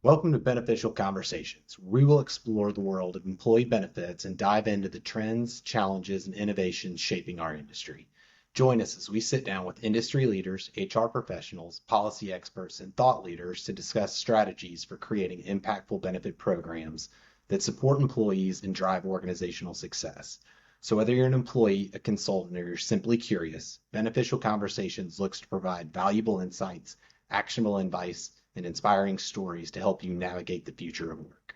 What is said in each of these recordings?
Welcome to Beneficial Conversations, where we will explore the world of employee benefits and dive into the trends, challenges, and innovations shaping our industry. Join us as we sit down with industry leaders, HR professionals, policy experts, and thought leaders to discuss strategies for creating impactful benefit programs that support employees and drive organizational success. So, whether you're an employee, a consultant, or you're simply curious, Beneficial Conversations looks to provide valuable insights, actionable advice, and inspiring stories to help you navigate the future of work.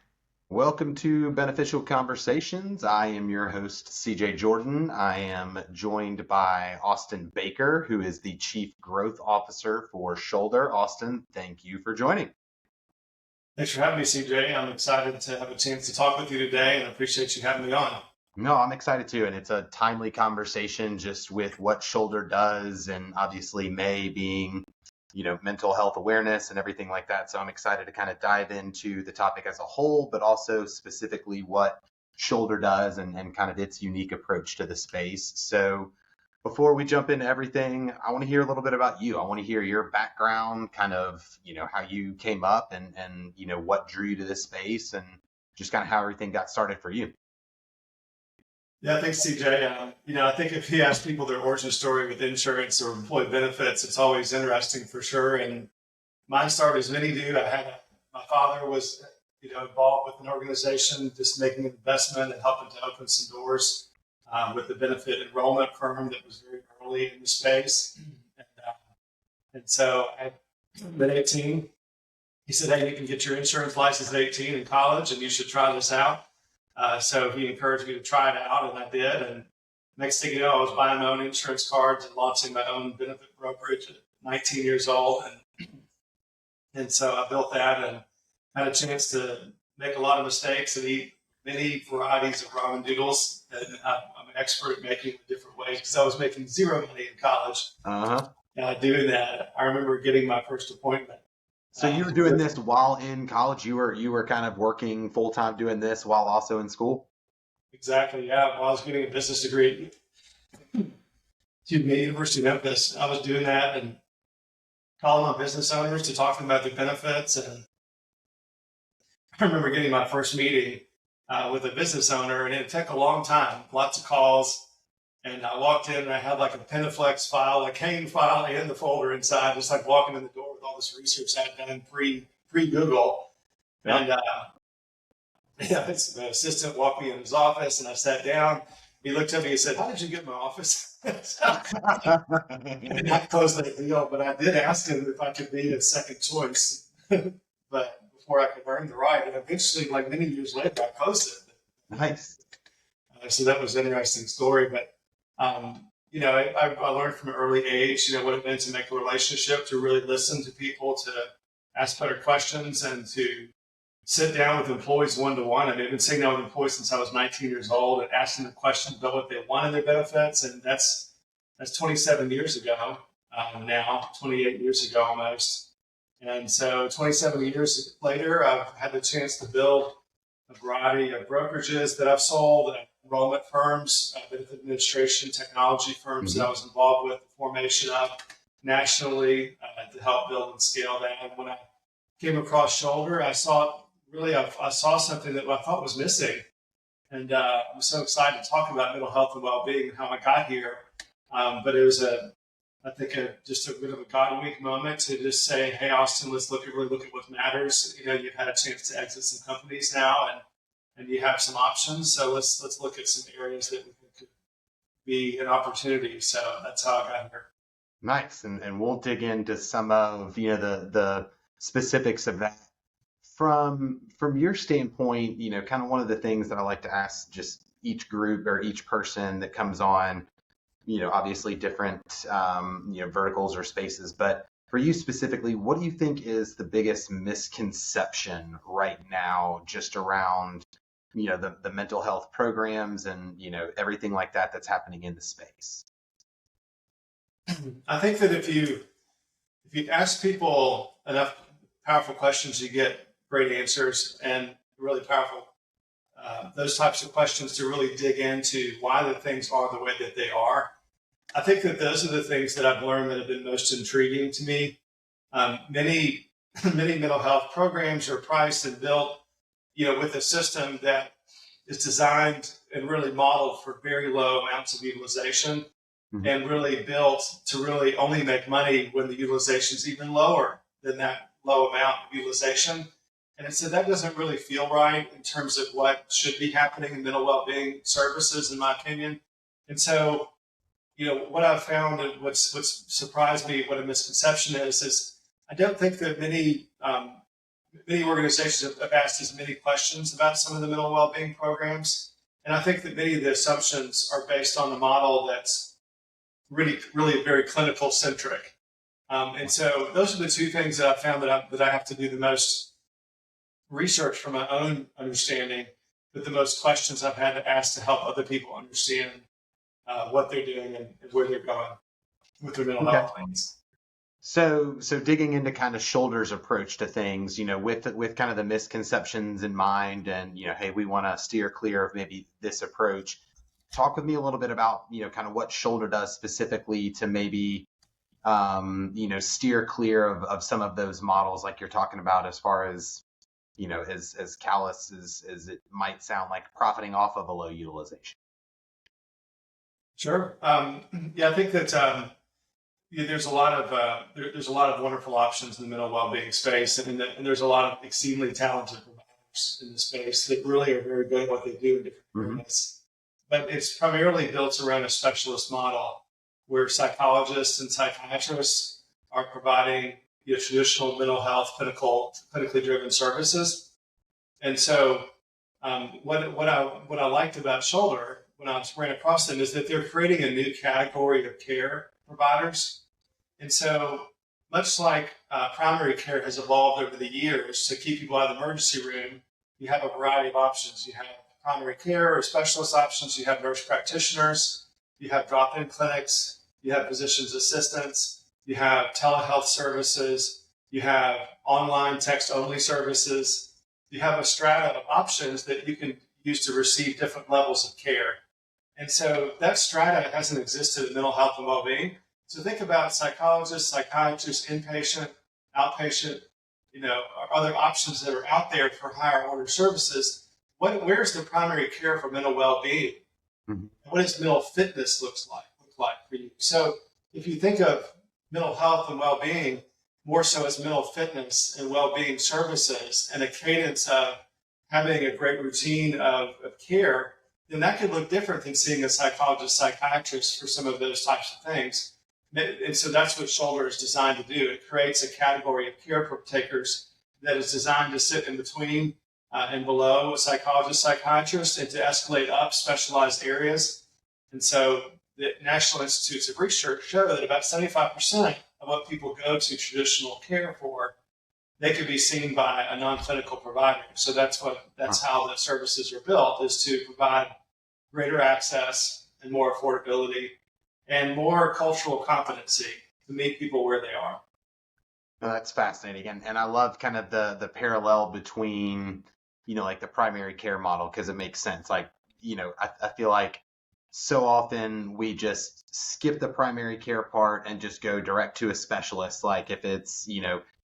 Welcome to Beneficial Conversations. I am your host, CJ Jordan. I am joined by Austin Baker, who is the Chief Growth Officer for Sholder. Austin, thank you for joining. Thanks for having me, CJ. I'm excited to have a chance to talk with you today and I appreciate you having me on. No, I'm excited too. And it's a timely conversation just with what Sholder does and obviously May being mental health awareness and everything like that. So I'm excited to kind of dive into the topic as a whole, but also specifically what Sholder does and kind of its unique approach to the space. So before we jump into everything, I want to hear a little bit about you. I want to hear your background, kind of, how you came up and what drew you to this space and just kind of how everything got started for you. Yeah, thanks, CJ. I think if you ask people their origin story with insurance or employee benefits, it's always interesting for sure. And mine started as many do. My father was, involved with an organization, just making an investment and helping to open some doors with the benefit enrollment firm that was very early in the space. And so I'd been 18. He said, hey, you can get your insurance license at 18 in college and you should try this out. So he encouraged me to try it out, and I did. And next thing you know, I was buying my own insurance cards and launching my own benefit brokerage at 19 years old. And so I built that and had a chance to make a lot of mistakes and eat many varieties of ramen noodles. And I'm an expert at making them different ways because I was making zero money in college doing that. I remember getting my first appointment. So you were doing this while in college? You were kind of working full time doing this while also in school? Exactly, yeah. While I was getting a business degree at University of Memphis, I was doing that and calling on business owners to talk to them about their benefits. And I remember getting my first meeting with a business owner, and it took a long time, lots of calls. And I walked in and I had like a Penaflex file, a cane file and the folder inside, just like walking in the door with all this research I had done pre-Google. Yeah. And the assistant walked me in his office and I sat down. He looked at me and said, how did you get in my office? I did not close that deal, but I did ask him if I could be a second choice. But before I could earn the right, and eventually, like many years later, I closed it. Nice. So that was an interesting story. But I learned from an early age, what it meant to make a relationship, to really listen to people, to ask better questions, and to sit down with employees one-to-one. I mean, I've been sitting down with employees since I was 19 years old and asking them questions about what they want in their benefits. And that's 27 years ago now, 28 years ago almost. And so 27 years later, I've had the chance to build a variety of brokerages that I've sold, enrollment firms, benefit administration, technology firms that I was involved with the formation of nationally to help build and scale that. And when I came across Sholder, I saw something that I thought was missing. And I'm so excited to talk about mental health and well-being and how I got here. But it was just a bit of a God wink moment to just say, hey, Austin, let's really look at what matters. You've had a chance to exit some companies now and you have some options. So let's look at some areas that we think could be an opportunity. So that's how I got here. Nice. And we'll dig into some of, the specifics of that. From your standpoint, kind of one of the things that I like to ask just each group or each person that comes on, obviously different, verticals or spaces, but for you specifically, what do you think is the biggest misconception right now just around, the mental health programs and, everything like that that's happening in the space? I think that if you ask people enough powerful questions, you get great answers and really powerful. Those types of questions to really dig into why the things are the way that they are. I think that those are the things that I've learned that have been most intriguing to me. Many many mental health programs are priced and built, with a system that is designed and really modeled for very low amounts of utilization, and really built to really only make money when the utilization is even lower than that low amount of utilization. And so that doesn't really feel right in terms of what should be happening in mental well-being services, in my opinion. And so, what I've found and what's surprised me, what a misconception is I don't think that many organizations have asked as many questions about some of the mental well-being programs. And I think that many of the assumptions are based on a model that's really, really very clinical centric. And so those are the two things that I found that I have to do the most research for my own understanding, but the most questions I've had to ask to help other people understand what they're doing and where they're going with their mental health plans. So digging into kind of Shoulder's approach to things, with kind of the misconceptions in mind, and hey, we want to steer clear of maybe this approach. Talk with me a little bit about kind of what Shoulder does specifically to maybe steer clear of some of those models like you're talking about, as far as as callous as it might sound, like profiting off of a low utilization. Sure. Yeah, I think that there's a lot of wonderful options in the mental well-being space, and there's a lot of exceedingly talented providers in the space that really are very good at what they do in different areas. But it's primarily built around a specialist model where psychologists and psychiatrists are providing traditional mental health clinically driven services. And so what I liked about Shoulder when I ran across them is that they're creating a new category of care providers. And so much like primary care has evolved over the years to keep people out of the emergency room, you have a variety of options. You have primary care or specialist options. You have nurse practitioners. You have drop-in clinics. You have physician's assistants. You have telehealth services. You have online text-only services. You have a strata of options that you can use to receive different levels of care. And so that strata hasn't existed in mental health and well-being. So think about psychologists, psychiatrists, inpatient, outpatient, other options that are out there for higher order services. Where's the primary care for mental well-being? What does mental fitness look like for you? So if you think of mental health and well-being more so as mental fitness and well-being services and a cadence of having a great routine of care, then that could look different than seeing a psychologist, psychiatrist for some of those types of things. And so that's what Sholder is designed to do. It creates a category of care takers that is designed to sit in between and below a psychologist, psychiatrist, and to escalate up specialized areas. And so the National Institutes of Research show that about 75% of what people go to traditional care for, they could be seen by a non-clinical provider. So that's how the services are built, is to provide greater access and more affordability and more cultural competency to meet people where they are. Well, that's fascinating. And I love kind of the parallel between, like the primary care model, because it makes sense. Like, I feel like so often we just skip the primary care part and just go direct to a specialist. Like if it's,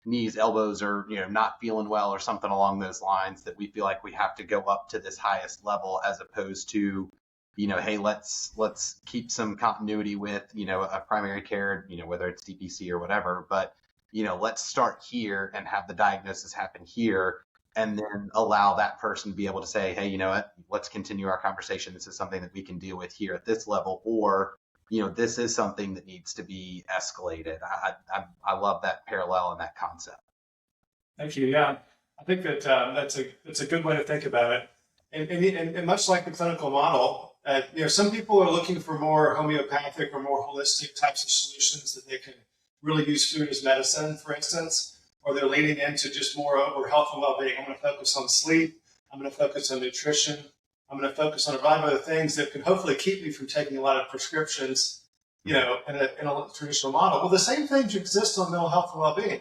knees, elbows, or, not feeling well or something along those lines, that we feel like we have to go up to this highest level, as opposed to, hey, let's keep some continuity with, a primary care, whether it's DPC or whatever, but, let's start here and have the diagnosis happen here, and then allow that person to be able to say, hey, you know what, let's continue our conversation. This is something that we can deal with here at this level, or, this is something that needs to be escalated. I love that parallel and that concept. Thank you. Yeah, I think that that's a good way to think about it. And much like the clinical model, some people are looking for more homeopathic or more holistic types of solutions that they can really use food as medicine, for instance, or they're leaning into just more over health and well-being. I'm going to focus on sleep. I'm going to focus on nutrition. I'm going to focus on a variety of other things that can hopefully keep me from taking a lot of prescriptions, in a traditional model. Well, the same things exist on mental health and well-being.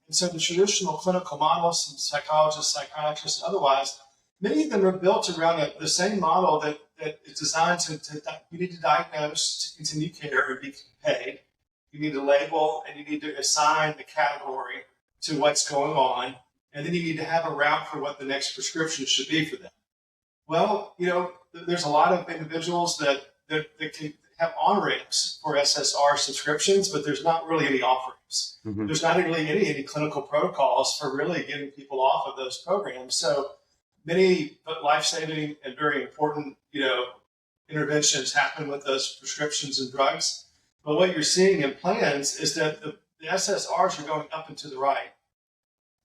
And so the traditional clinical models, some psychologists, psychiatrists, and otherwise, many of them are built around the same model that is designed to you need to diagnose to continue care and be paid. You need to label, and you need to assign the category to what's going on, and then you need to have a route for what the next prescription should be for them. Well, there's a lot of individuals that can have on-ramps for SSR subscriptions, but there's not really any off-ramps. Mm-hmm. There's not really any clinical protocols for really getting people off of those programs. So many life-saving and very important, interventions happen with those prescriptions and drugs. But what you're seeing in plans is that the SSRs are going up and to the right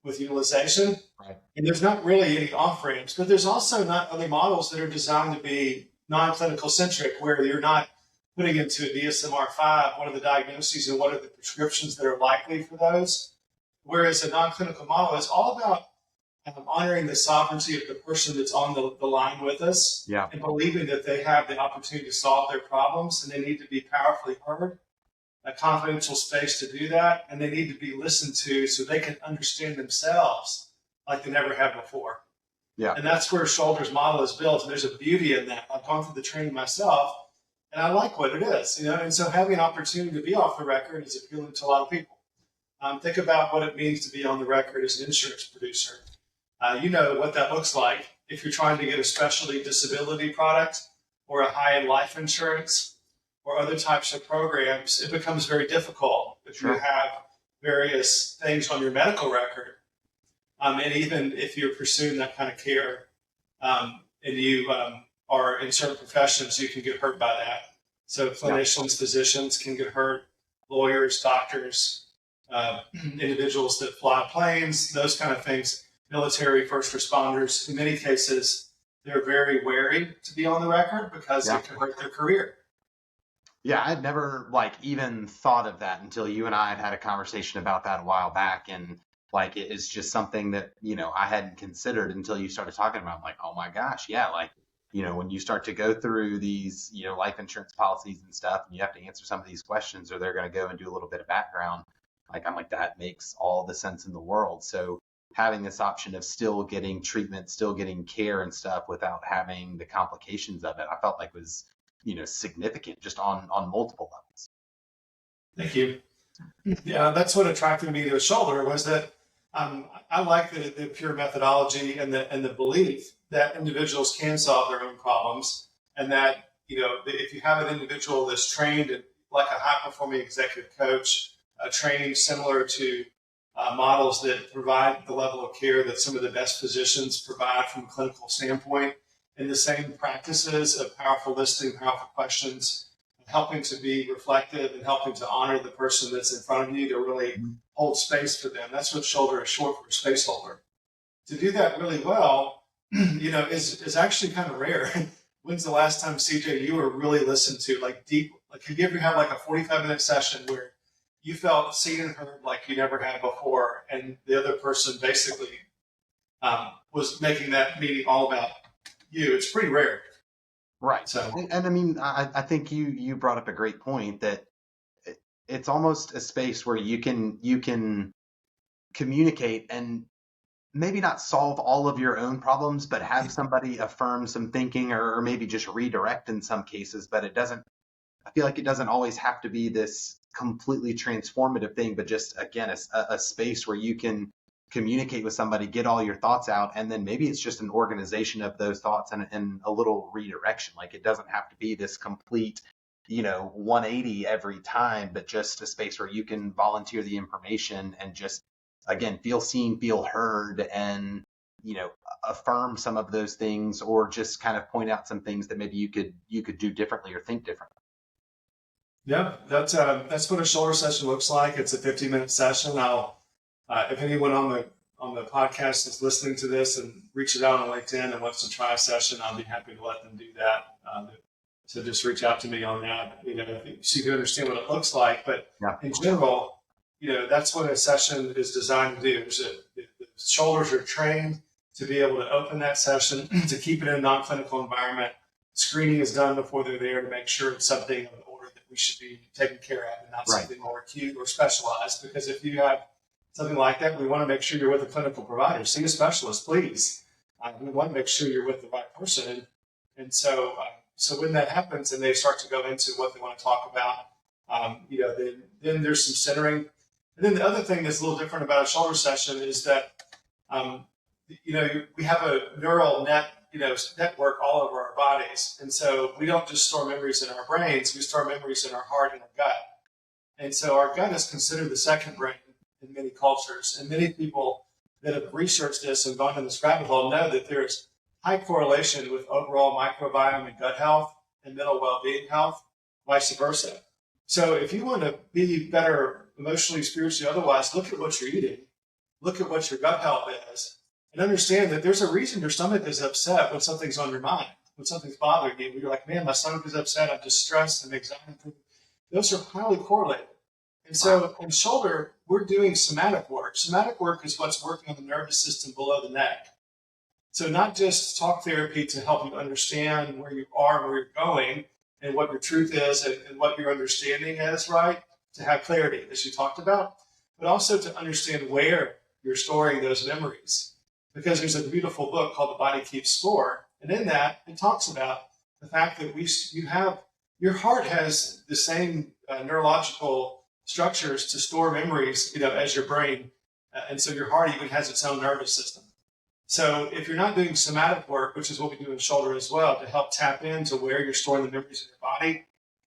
with utilization. Right. And there's not really any off-ramps, but there's also not other models that are designed to be non-clinical centric, where you're not putting into a DSM-5 what are the diagnoses and what are the prescriptions that are likely for those. Whereas a non-clinical model is all about honoring the sovereignty of the person that's on the line with us, Yeah. and believing that they have the opportunity to solve their problems, and they need to be powerfully heard, a confidential space to do that, and they need to be listened to so they can understand themselves like they never have before. Yeah. And that's where Sholder's model is built, and there's a beauty in that. I've gone through the training myself, and I like what it is, and so having an opportunity to be off the record is appealing to a lot of people. Think about what it means to be on the record as an insurance producer. You know what that looks like if you're trying to get a specialty disability product or a high-end life insurance or other types of programs. It becomes very difficult if you have various things on your medical record. And even if you're pursuing that kind of care, and you are in certain professions, you can get hurt by that. So clinicians, physicians can get hurt, lawyers, doctors, individuals that fly planes, those kind of things. Military, first responders, in many cases, they're very wary to be on the record because it can hurt their career. Yeah, I'd never even thought of that until you and I had a conversation about that a while back. And it is just something that, I hadn't considered until you started talking about. I'm like, oh my gosh, yeah. When you start to go through these, life insurance policies and stuff, and you have to answer some of these questions, or they're going to go and do a little bit of background. I'm like, that makes all the sense in the world. So having this option of still getting treatment, still getting care and stuff without having the complications of it, I felt like was, significant just on multiple levels. Thank you. Yeah, that's what attracted me to a Sholder was that I like the pure methodology and the belief that individuals can solve their own problems, and that if you have an individual that's trained like a high-performing executive coach, training similar to models that provide the level of care that some of the best physicians provide from a clinical standpoint, and the same practices of powerful listening, powerful questions, helping to be reflective and helping to honor the person that's in front of you to really hold space for them. That's what Sholder is short for, spaceholder. To do that really well, is actually kind of rare. When's the last time, CJ, you were really listened to, deep? Could you ever have a 45-minute session where you felt seen and heard like you never had before, and the other person basically was making that meeting all about you? It's pretty rare. Right. So, and I mean, I think you brought up a great point that it's almost a space where you can communicate and maybe not solve all of your own problems, but have somebody affirm some thinking or maybe just redirect in some cases. But I feel like it doesn't always have to be this completely transformative thing, but just, again, a space where you can communicate with somebody, get all your thoughts out, and then maybe it's just an organization of those thoughts and a little redirection. It doesn't have to be this complete, 180 every time, but just a space where you can volunteer the information and just, again, feel seen, feel heard, and, affirm some of those things, or just kind of point out some things that maybe you could do differently or think differently. Yeah, that's what a Sholder session looks like. It's a 50-minute session. If anyone on the podcast is listening to this and reaches out on LinkedIn and wants to try a session, I'll be happy to let them do that. So just reach out to me on that, so you can understand what it looks like. But in general, that's what a session is designed to do. The Sholders are trained to be able to open that session, to keep it in a non-clinical environment. Screening is done before they're there to make sure it's something of the order that we should be taking care of, and not something more acute or specialized. Because if you have something like that, we want to make sure you're with a clinical provider. See a specialist, please. We want to make sure you're with the right person. And so when that happens and they start to go into what they want to talk about, then there's some centering. And then the other thing that's a little different about a shoulder session is that, um, we have a neural network all over our bodies. And so we don't just store memories in our brains, we store memories in our heart and our gut. And so our gut is considered the second brain in many cultures. And many people that have researched this and gone down this rabbit hole know that there's high correlation with overall microbiome and gut health and mental well-being health, vice versa. So if you want to be better emotionally, spiritually, otherwise, look at what you're eating, look at what your gut health is, and understand that there's a reason your stomach is upset when something's on your mind, when something's bothering you. You're like, man, my stomach is upset, I'm distressed, I'm anxiety. Those are highly correlated. And so in shoulder, we're doing somatic work. Somatic work is what's working on the nervous system below the neck. So not just talk therapy to help you understand where you are and where you're going and what your truth is and what your understanding is, right? To have clarity, as you talked about, but also to understand where you're storing those memories. Because there's a beautiful book called The Body Keeps Score. And in that, it talks about the fact that your heart has the same neurological structures to store memories, as your brain. And so your heart even has its own nervous system. So if you're not doing somatic work, which is what we do in shoulder as well, to help tap into where you're storing the memories in your body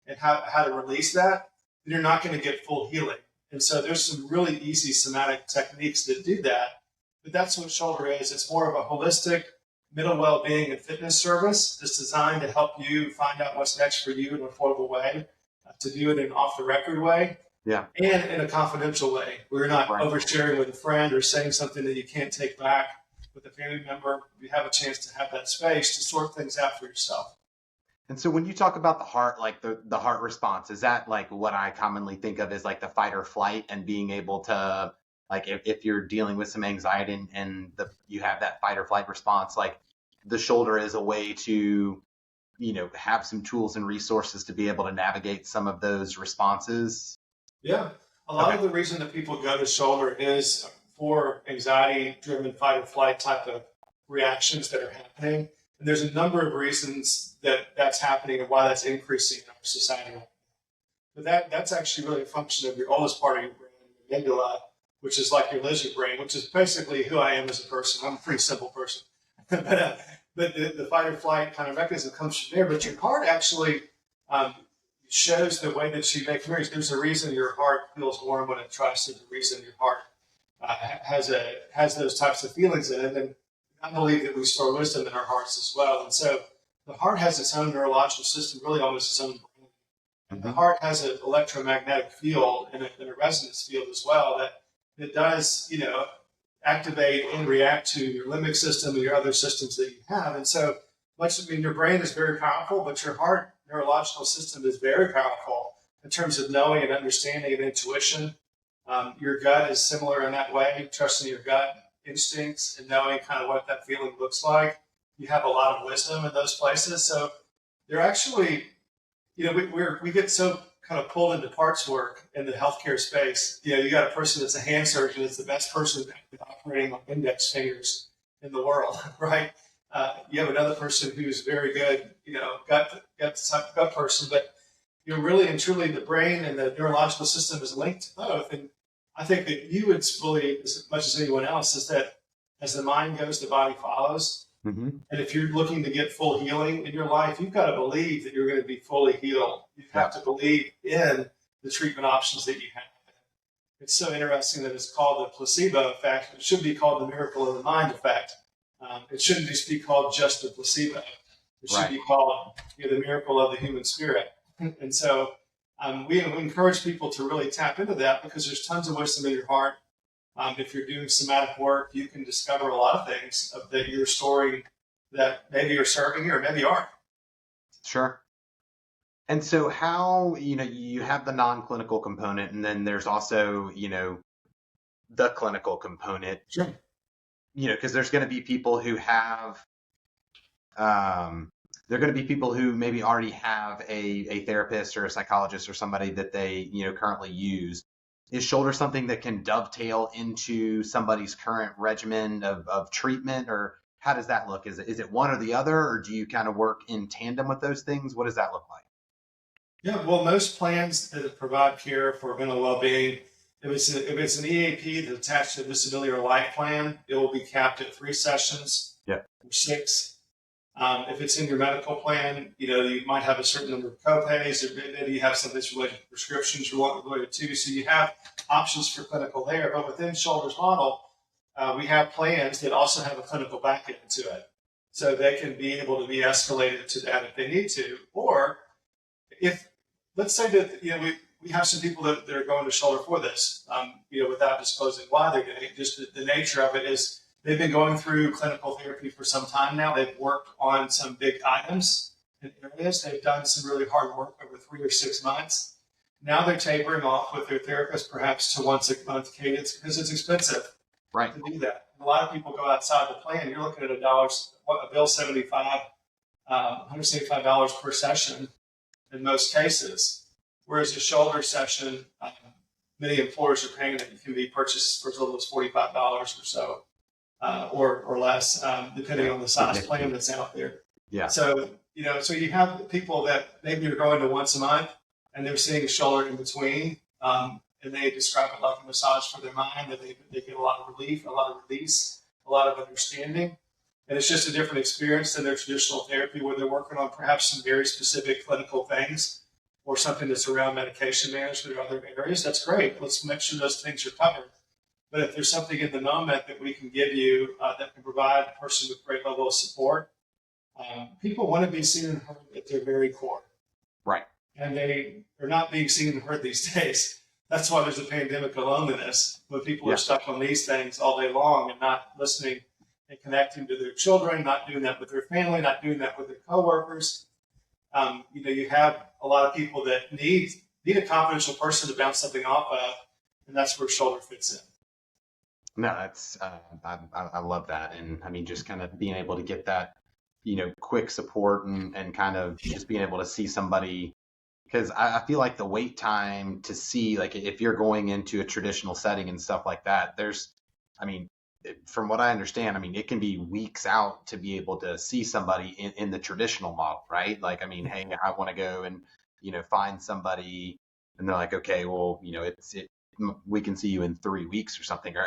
and how to release that, then you're not going to get full healing. And so there's some really easy somatic techniques that do that. But that's what shoulder is. It's more of a holistic mental well-being and fitness service that's designed to help you find out what's next for you in an affordable way, to do it in an off-the-record way, and in a confidential way. We're not oversharing with a friend or saying something that you can't take back with a family member. You have a chance to have that space to sort things out for yourself. And so when you talk about the heart, like the heart response, is that like what I commonly think of as like the fight or flight, and being able to, like, if you're dealing with some anxiety and you have that fight or flight response, like the shoulder is a way to, have some tools and resources to be able to navigate some of those responses? Yeah. A lot of the reason that people go to shoulder is for anxiety-driven fight or flight type of reactions that are happening. And there's a number of reasons that that's happening and why that's increasing in our society. But that's actually really a function of your oldest part of your brain, your amygdala, which is like your lizard brain, which is basically who I am as a person. I'm a pretty simple person. but the fight or flight kind of mechanism comes from there. But your heart actually shows the way that you make memories. There's a reason your heart feels warm when it tries to. There's a reason your heart has those types of feelings in it. And I believe that we store wisdom in our hearts as well. And so the heart has its own neurological system, really almost its own brain. Mm-hmm. The heart has an electromagnetic field and a resonance field as well that does, activate and react to your limbic system and your other systems that you have. And so your brain is very powerful, but your heart neurological system is very powerful in terms of knowing and understanding and intuition. Your gut is similar in that way, trusting your gut instincts and knowing kind of what that feeling looks like. You have a lot of wisdom in those places. So they're actually, we get so kind of pulled into parts work in the healthcare space. You got a person that's a hand surgeon that's the best person operating on index fingers in the world, right? You have another person who's very good, gut person, but really and truly the brain and the neurological system is linked to both. And I think that you would believe as much as anyone else is that as the mind goes, the body follows. Mm-hmm. And if you're looking to get full healing in your life, you've got to believe that you're going to be fully healed. You have to believe in the treatment options that you have. It's so interesting that it's called the placebo effect. It should be called the miracle of the mind effect. It shouldn't just be called just the placebo. It should be called the miracle of the human spirit. And so we encourage people to really tap into that because there's tons of wisdom in your heart. If you're doing somatic work, you can discover a lot of things that you're storing that maybe you're serving you or maybe aren't. Sure. And so how, you have the non-clinical component, and then there's also, the clinical component. Sure. Because there's going to be people who have, they're going to be people who maybe already have a therapist or a psychologist or somebody that they, currently use. Is shoulder something that can dovetail into somebody's current regimen of treatment, or how does that look? Is it one or the other, or do you kind of work in tandem with those things? What does that look like? Yeah, well, most plans that provide care for mental well-being If it's an EAP that's attached to a disability or life plan, it will be capped at 3 sessions Yeah. or 6. If it's in your medical plan, you might have a certain number of copays, or maybe you have something that's related to prescriptions related to. So you have options for clinical there. But within Shoulder's model, we have plans that also have a clinical backend to it. So they can be able to be escalated to that if they need to. Or if, let's say that, we have some people that are going to Shoulder for this, without disclosing why they're getting it. Just the nature of it is they've been going through clinical therapy for some time now. They've worked on some big items and areas. They've done some really hard work over 3 or 6 months. Now they're tapering off with their therapist, perhaps to once a month cadence, because it's expensive to do that. And a lot of people go outside the plan. You're looking at a bill $175 per session in most cases. Whereas a shoulder session, many employers are paying that can be purchased for as little as $45 or so, or less, depending on the size plan that's out there. Yeah. So you have people that maybe are going to once a month and they're seeing a shoulder in between, and they describe it like a massage for their mind, that they get a lot of relief, a lot of release, a lot of understanding. And it's just a different experience than their traditional therapy where they're working on perhaps some very specific clinical things or something that's around medication management or other areas. That's great. Let's make sure those things are covered. But if there's something in the moment that we can give you that can provide a person with great level of support, people want to be seen and heard at their very core. Right. And they are not being seen and heard these days. That's why there's a pandemic of loneliness, when people are stuck on these things all day long and not listening and connecting to their children, not doing that with their family, not doing that with their coworkers. You have a lot of people that need a confidential person to bounce something off of, and that's where Shoulder fits in. No, that's I love that, and I mean, just kind of being able to get that, quick support and kind of just being able to see somebody, because I feel like the wait time to see, like, if you're going into a traditional setting and stuff like that, from what I understand, it can be weeks out to be able to see somebody in the traditional model, right? Like, hey, I want to go and, find somebody, and they're like, okay, well, we can see you in 3 weeks or something. Or,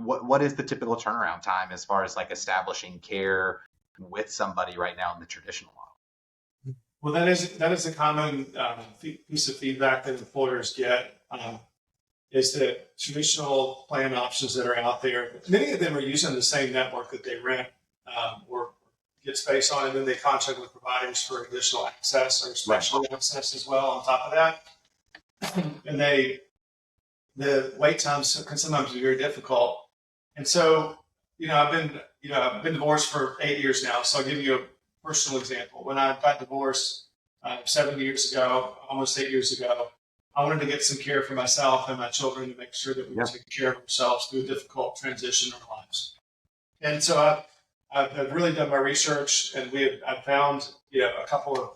what is the typical turnaround time as far as like establishing care with somebody right now in the traditional model? Well, that is a common piece of feedback that employers get. Is that traditional plan options that are out there, many of them are using the same network that they rent or get space on, and then they contract with providers for additional access or special access as well on top of that. And the wait times can sometimes be very difficult. And so, I've been divorced for 8 years now. So I'll give you a personal example. When I got divorced 7 years ago, almost 8 years ago, I wanted to get some care for myself and my children to make sure that we were taking care of ourselves through a difficult transition in our lives. And so I've really done my research, and I've found a couple of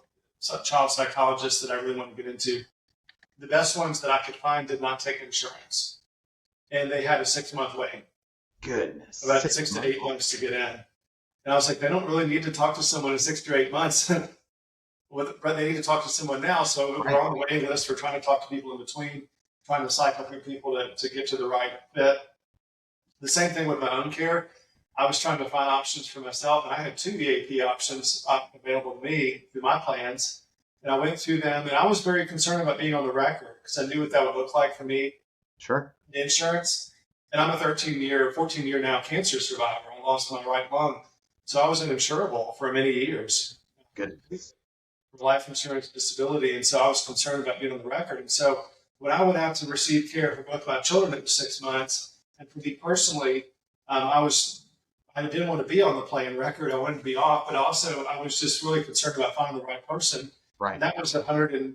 child psychologists that I really want to get into. The best ones that I could find did not take insurance, and they had a 6-month wait. Goodness. About 6 to 8 months to get in. And I was like, they don't really need to talk to someone in 6 to 8 months. But they need to talk to someone now. So we're on the waiting list. We're trying to talk to people in between, trying to cycle through people to get to the right fit. The same thing with my own care. I was trying to find options for myself, and I had 2 EAP options available to me through my plans. And I went through them, and I was very concerned about being on the record because I knew what that would look like for me. Sure. Insurance. And I'm a 14-year now cancer survivor. I lost my right lung. So I was uninsurable for many years. Goodness. Life insurance, disability, and so I was concerned about being on the record. And so when I would have to receive care for both my children, it was 6 months, and for me personally, I didn't want to be on the plan record. I wanted to be off, but also I was just really concerned about finding the right person. Right. And that was $200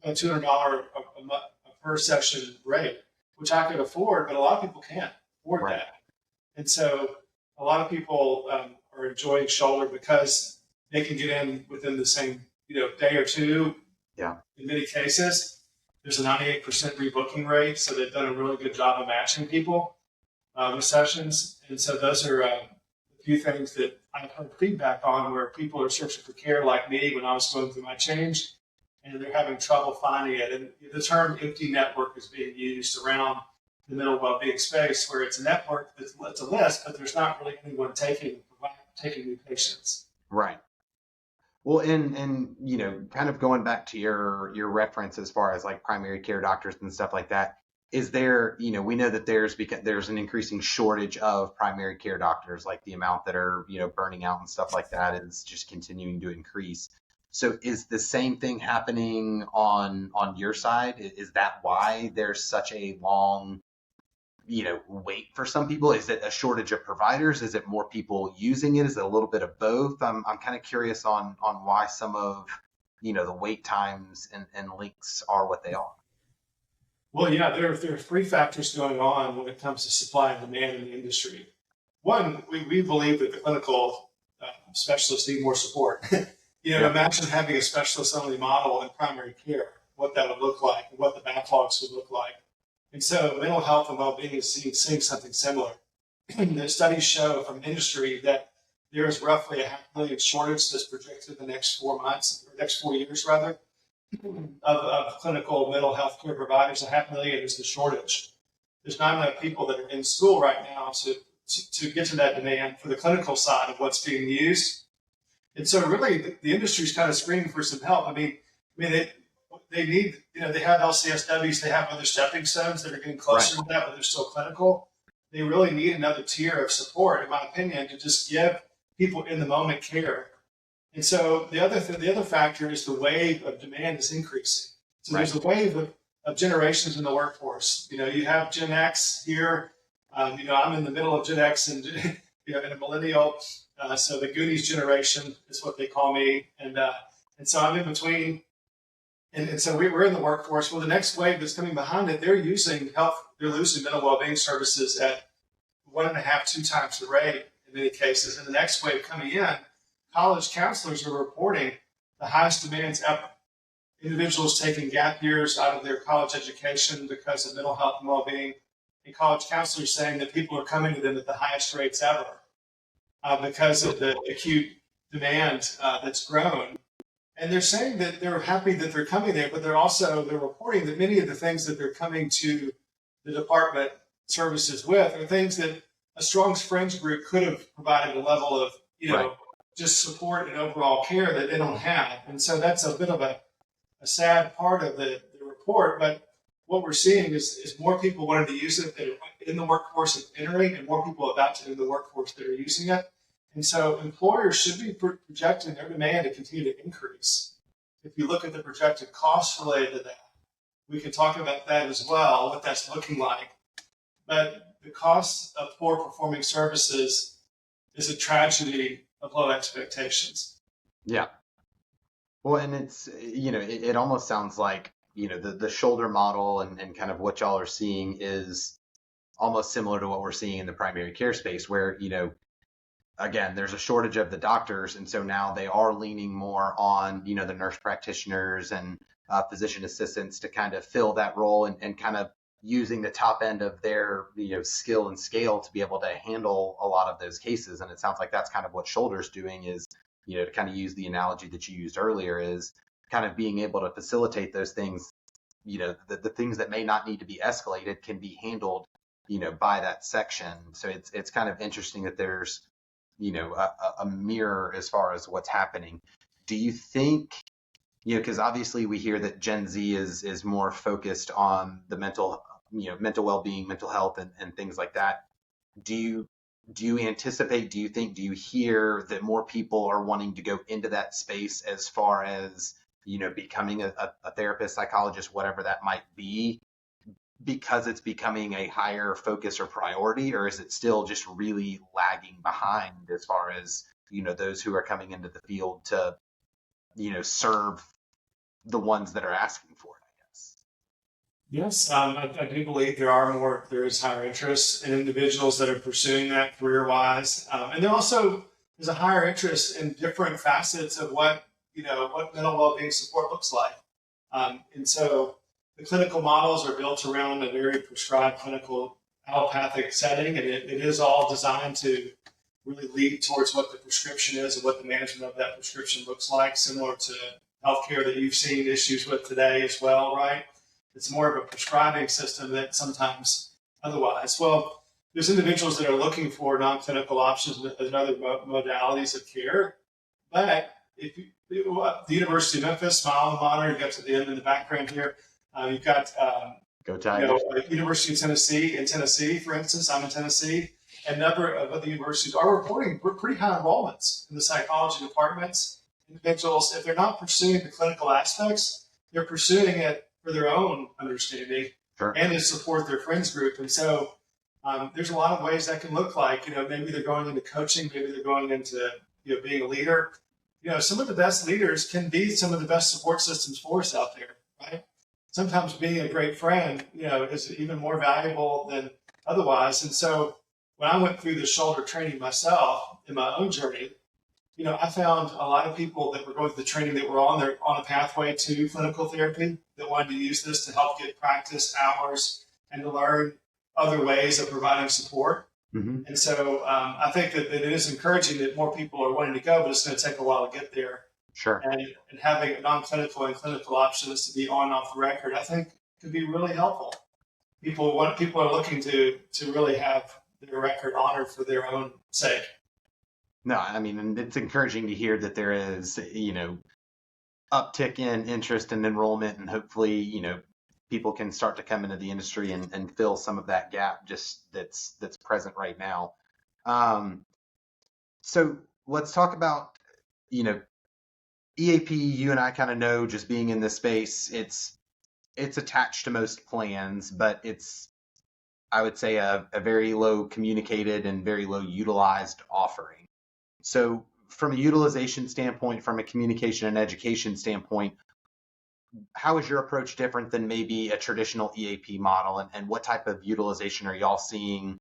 a month per session rate, which I could afford, but a lot of people can't afford that. And so a lot of people are enjoying Shoulder because they can get in within the same day or two. Yeah. In many cases, there's a 98% rebooking rate, so they've done a really good job of matching people with sessions. And so those are a few things that I've heard feedback on where people are searching for care like me when I was going through my change, and they're having trouble finding it. And the term empty network is being used around the mental well-being space, where it's a network, it's a list, but there's not really anyone taking new patients. Right. Well, and kind of going back to your reference as far as like primary care doctors and stuff like that, is there, we know that there's an increasing shortage of primary care doctors, like the amount that are, burning out and stuff like that is just continuing to increase. So is the same thing happening on your side? Is that why there's such a long wait for some people? Is it a shortage of providers? Is it more people using it? Is it a little bit of both? I'm kind of curious on why some of, the wait times and links are what they are. Well, yeah, there are three factors going on when it comes to supply and demand in the industry. One, we believe that the clinical specialists need more support. Yeah. Imagine having a specialist-only model in primary care, what that would look like, and what the backlogs would look like. And so mental health and well-being is seeing something similar. The studies show from industry that there is roughly 500,000 shortage that's projected in the next 4 months, or next 4 years rather, of clinical mental health care providers. 500,000 is the shortage. There's not enough people that are in school right now to get to that demand for the clinical side of what's being used. And so really the industry's kind of screaming for some help. I mean, they need, they have LCSWs, they have other stepping stones that are getting closer to that, but they're still clinical. They really need another tier of support, in my opinion, to just give people in the moment care. And so the other factor is the wave of demand is increasing. So there's a wave of generations in the workforce. You have Gen X here. I'm in the middle of Gen X and and a millennial. So the Goonies generation is what they call me, and so I'm in between. And so we're in the workforce. Well, the next wave that's coming behind it, they're losing mental well-being services at 1.5, 2 times the rate in many cases. And the next wave coming in, college counselors are reporting the highest demands ever. Individuals taking gap years out of their college education because of mental health and well-being, and college counselors saying that people are coming to them at the highest rates ever because of the acute demand that's grown. And they're saying that they're happy that they're coming there, but they're reporting that many of the things that they're coming to the department services with are things that a strong fringe group could have provided a level of, just support and overall care that they don't have. And so that's a bit of a sad part of the report. But what we're seeing is more people wanting to use it that are in the workforce and entering, and more people about to enter the workforce that are using it. And so employers should be projecting their demand to continue to increase. If you look at the projected costs related to that, we can talk about that as well, what that's looking like. But the cost of poor performing services is a tragedy of low expectations. Yeah. Well, and it's, it almost sounds like, the shoulder model and kind of what y'all are seeing is almost similar to what we're seeing in the primary care space where, again, there's a shortage of the doctors. And so now they are leaning more on, the nurse practitioners and physician assistants to kind of fill that role and kind of using the top end of their, skill and scale to be able to handle a lot of those cases. And it sounds like that's kind of what Shoulder's doing is, to kind of use the analogy that you used earlier is kind of being able to facilitate those things, the things that may not need to be escalated can be handled, by that section. So it's kind of interesting that there's, a mirror as far as what's happening. Do you think, because obviously we hear that Gen Z is more focused on the mental well-being, mental health and things like that. Do you anticipate, do you hear that more people are wanting to go into that space as far as, becoming a therapist, psychologist, whatever that might be, because it's becoming a higher focus or priority, or is it still just really lagging behind as far as, those who are coming into the field to, serve the ones that are asking for it, I guess? Yes, I do believe there is higher interest in individuals that are pursuing that career-wise. And there's a higher interest in different facets of what mental well-being support looks like. And so the clinical models are built around a very prescribed clinical allopathic setting, and it is all designed to really lead towards what the prescription is and what the management of that prescription looks like, similar to healthcare that you've seen issues with today as well, right? It's more of a prescribing system that sometimes otherwise. Well, there's individuals that are looking for non-clinical options and other modalities of care. But if you, the University of Memphis, my alma mater, you got to the end in the background here. You've got Go Tigers. University of Tennessee. In Tennessee, for instance, I'm in Tennessee. A number of other universities are reporting pretty high enrollments in the psychology departments. Individuals, if they're not pursuing the clinical aspects, they're pursuing it for their own understanding and to support their friends group. And so there's a lot of ways that can look like. Maybe they're going into coaching, maybe they're going into being a leader. Some of the best leaders can be some of the best support systems for us out there, right? Sometimes being a great friend, is even more valuable than otherwise. And so when I went through the Sholder training myself in my own journey, I found a lot of people that were going through the training that were on a pathway to clinical therapy that wanted to use this to help get practice hours and to learn other ways of providing support. Mm-hmm. And so I think that it is encouraging that more people are wanting to go, but it's going to take a while to get there. Sure. And having non-clinical and clinical options to be on and off the record, I think could be really helpful. People are looking to really have their record honored for their own sake. No, I mean, and it's encouraging to hear that there is, uptick in interest and enrollment, and hopefully, people can start to come into the industry and fill some of that gap just that's present right now. So let's talk about, EAP. You and I kind of know, just being in this space, it's attached to most plans, but it's, I would say, a very low communicated and very low utilized offering. So from a utilization standpoint, from a communication and education standpoint, how is your approach different than maybe a traditional EAP model, and what type of utilization are y'all seeing,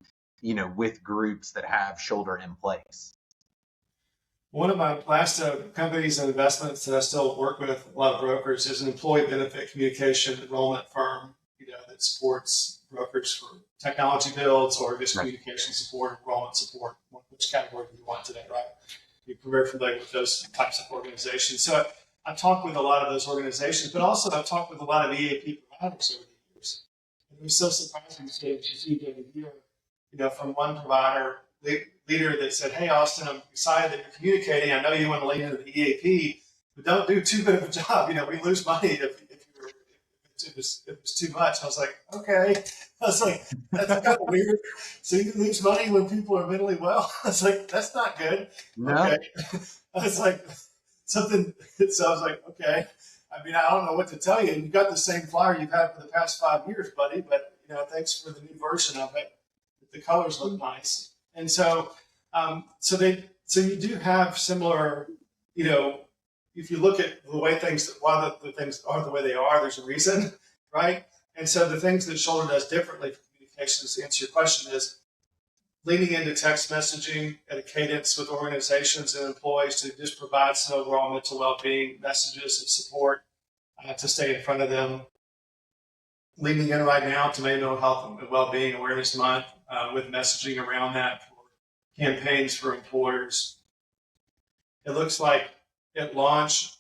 with groups that have Sholder in place? One of my last companies and investments that I still work with a lot of brokers is an employee benefit communication enrollment firm, that supports brokers for technology builds or just communication support, enrollment support, which category do you want today, right? You're very familiar with those types of organizations. So I talked with a lot of those organizations, but also I've talked with a lot of EAP providers over the years. And it was so surprising to see every year, from one provider leader that said, "Hey, Austin, I'm excited that you're communicating. I know you want to lean into the EAP, but don't do too good of a job. We lose money if it was too much." I was like, okay. I was like, that's kind of weird. So you lose money when people are mentally well? I was like, that's not good. No. Okay. I was like, something. So I was like, okay. I mean, I don't know what to tell you. You've got the same flyer you've had for the past 5 years, buddy, but thanks for the new version of it. The colors look nice. And so, so you do have similar, if you look at the way why the things are the way they are, there's a reason, right? And so the things that Sholder does differently for communications, to answer your question, is leaning into text messaging at a cadence with organizations and employees to just provide some overall mental well-being messages and support to stay in front of them. Leaning in right now to Mental Health and Wellbeing Awareness Month with messaging around that for campaigns for employers. It looks like at launch,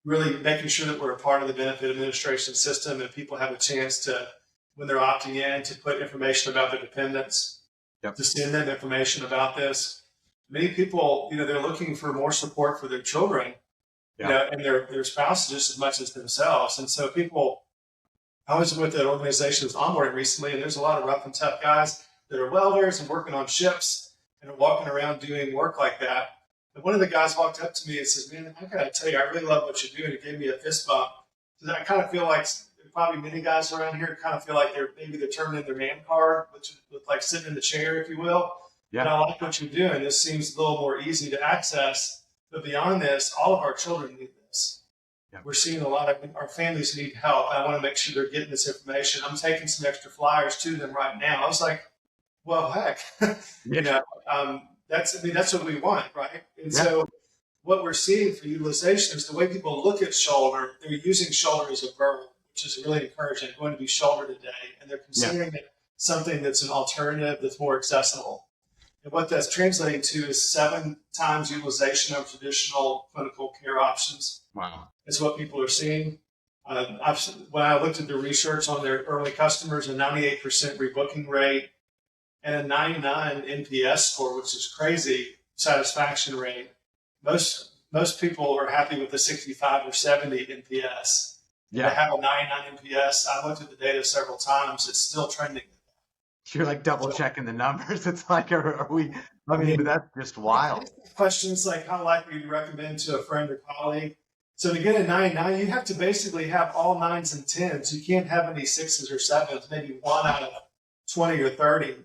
really making sure that we're a part of the benefit administration system and people have a chance to, when they're opting in, to put information about their dependents, to send them information about this. Many people, they're looking for more support for their children, and their spouses just as much as themselves. And so I was with an organization that was onboarding recently, and there's a lot of rough and tough guys that are welders and working on ships and are walking around doing work like that. And one of the guys walked up to me and says, "Man, I got to tell you, I really love what you're doing." It gave me a fist bump. So I kind of feel like probably many guys around here kind of feel like they're turning in their man card, which is like sitting in the chair, if you will. Yeah. And I like what you're doing. This seems a little more easy to access. But beyond this, all of our children need this. Yeah. We're seeing a lot of our families need help. I want to make sure they're getting this information. I'm taking some extra flyers to them right now. I was like, well, heck, that's what we want, right? And so what we're seeing for utilization is the way people look at Sholder. They're using Sholder as a verb, which is really encouraging. Going to be Shoulder today, and they're considering it something that's an alternative that's more accessible. And what that's translating to is 7 times utilization of traditional clinical care options. Wow. Is what people are seeing. When I looked at the research on their early customers, a 98% rebooking rate and a 99 NPS score, which is crazy satisfaction rate. Most people are happy with the 65 or 70 NPS. Yeah. To have a 99 NPS, I looked at the data several times. It's still trending. You're like double checking the numbers. It's like, are we? I mean, but that's just wild. Questions like how likely to recommend to a friend or colleague. So to get a 99, you have to basically have all nines and tens. You can't have any sixes or sevens. Maybe one out of 20 or 30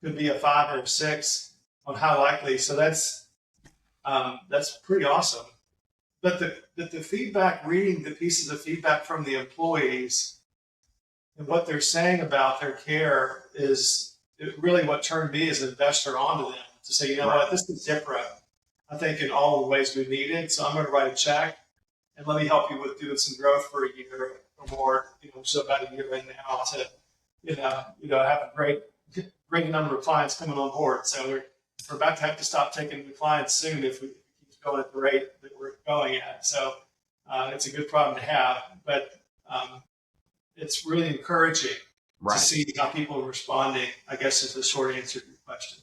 could be a 5 or a 6 on how likely. So that's pretty awesome. But the feedback, reading the pieces of feedback from the employees and what they're saying about their care is really what turned me as an investor onto them to say, you know what, this is different. I think in all the ways we need it. So I'm going to write a check and let me help you with doing some growth for a year or more. So about a year in now to have a great number of clients coming on board. So we're about to have to stop taking new clients soon if we keep going at the rate that we're going at. So it's a good problem to have, but it's really encouraging to see how people are responding, I guess, is the short answer to your question.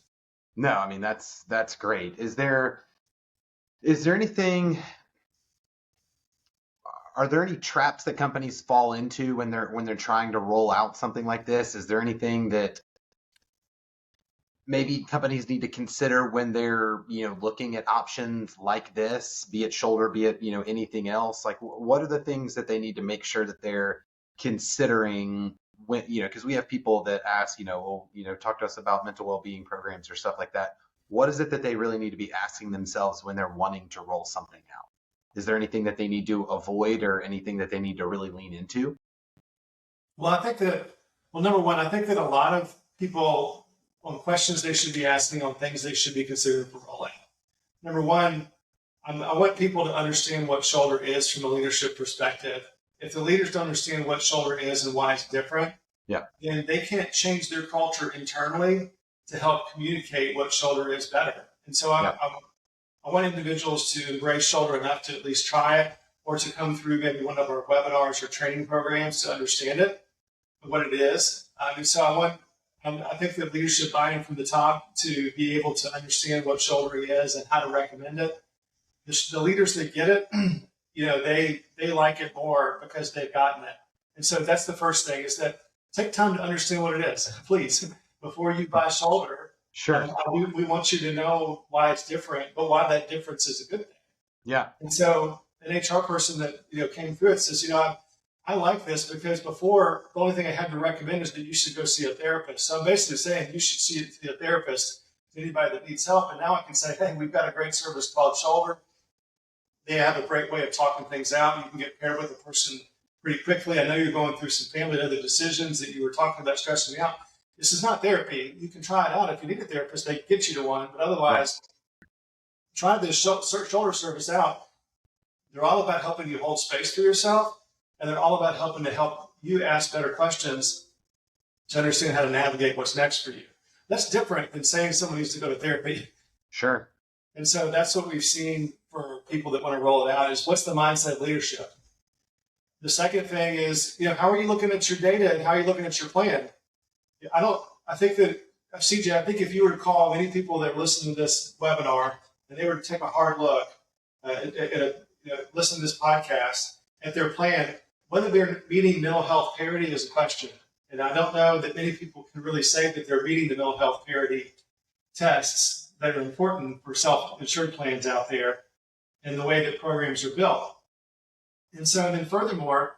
No, I mean, that's great. Is there anything, are there any traps that companies fall into when they're trying to roll out something like this? Is there anything that maybe companies need to consider when they're, looking at options like this, be it Sholder, be it, anything else? Like, what are the things that they need to make sure that they're considering when, because we have people that ask, talk to us about mental well-being programs or stuff like that. What is it that they really need to be asking themselves when they're wanting to roll something out? Is there anything that they need to avoid or anything that they need to really lean into? Well, number one, I think that a lot of people on questions they should be asking on things they should be considering for rolling. Number one, I want people to understand what Sholder is from a leadership perspective. If the leaders don't understand what Sholder is and why it's different, then they can't change their culture internally to help communicate what Sholder is better. And so I want individuals to embrace Sholder enough to at least try it or to come through maybe one of our webinars or training programs to understand it, what it is. And so I think the leadership buy-in from the top to be able to understand what Sholder is and how to recommend it. The leaders that get it, they like it more because they've gotten it. And so that's the first thing, is that take time to understand what it is, please, before you buy Sholder. Sure. We want you to know why it's different, but why that difference is a good thing. Yeah. And so an HR person that came through it says, I like this because before the only thing I had to recommend is that you should go see a therapist. So I'm basically saying you should see a therapist to anybody that needs help. And now I can say, hey, we've got a great service called Sholder. They have a great way of talking things out. You can get paired with a person pretty quickly. I know you're going through some family and other decisions that you were talking about stressing me out. This is not therapy. You can try it out. If you need a therapist, they can get you to one. But otherwise, try this Sholder service out. They're all about helping you hold space for yourself, and they're all about helping to help you ask better questions to understand how to navigate what's next for you. That's different than saying someone needs to go to therapy. Sure. And so that's what we've seen for people that want to roll it out, is what's the mindset of leadership? The second thing is, how are you looking at your data and how are you looking at your plan? I think if you were to call many people that are listening to this webinar and they were to take a hard look listen to this podcast at their plan, whether they're meeting mental health parity is a question. And I don't know that many people can really say that they're meeting the mental health parity tests that are important for self-insured plans out there and the way that programs are built. And so then furthermore,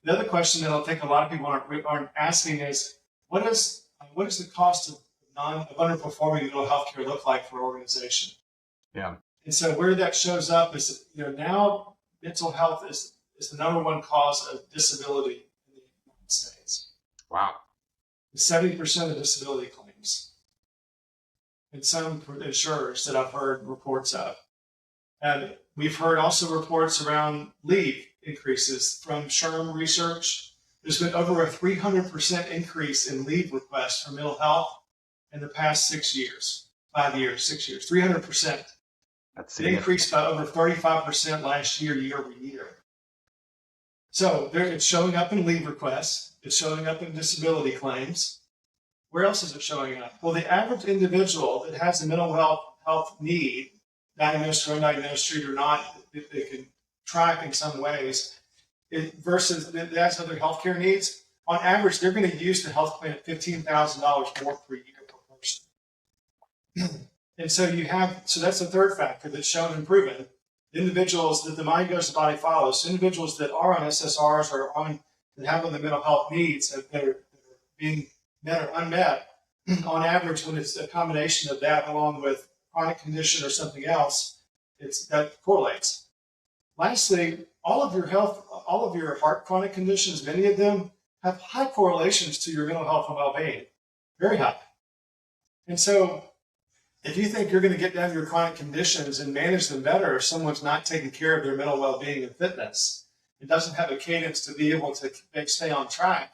the other question that I think a lot of people aren't asking is, what is the cost of underperforming mental health care look like for an organization? Yeah. And so where that shows up is, now mental health is the number one cause of disability in the United States. Wow. 70% of disability claims. And some insurers that I've heard reports of. And we've heard also reports around leave increases from SHRM research. There's been over a 300% increase in leave requests for mental health in the past 6 years, 5 years, 6 years, 300%. It increased by over 35% last year, year over year. So it's showing up in leave requests. It's showing up in disability claims. Where else is it showing up? Well, the average individual that has a mental health need, diagnosed or undiagnosed, treated or not, that they can track in some ways, versus that has other healthcare needs. On average, they're going to use the health plan at $15,000 more per year per person. And so that's the third factor that's shown and proven. Individuals that the mind goes, the body follows. Individuals that are on SSRs or that have other mental health needs that are being met or unmet, on average, when it's a combination of that along with chronic condition or something else, that correlates. Lastly, all of your heart chronic conditions, many of them have high correlations to your mental health and well-being, very high. And so if you think you're going to get down to your chronic conditions and manage them better if someone's not taking care of their mental well-being and fitness, and doesn't have a cadence to be able to stay on track,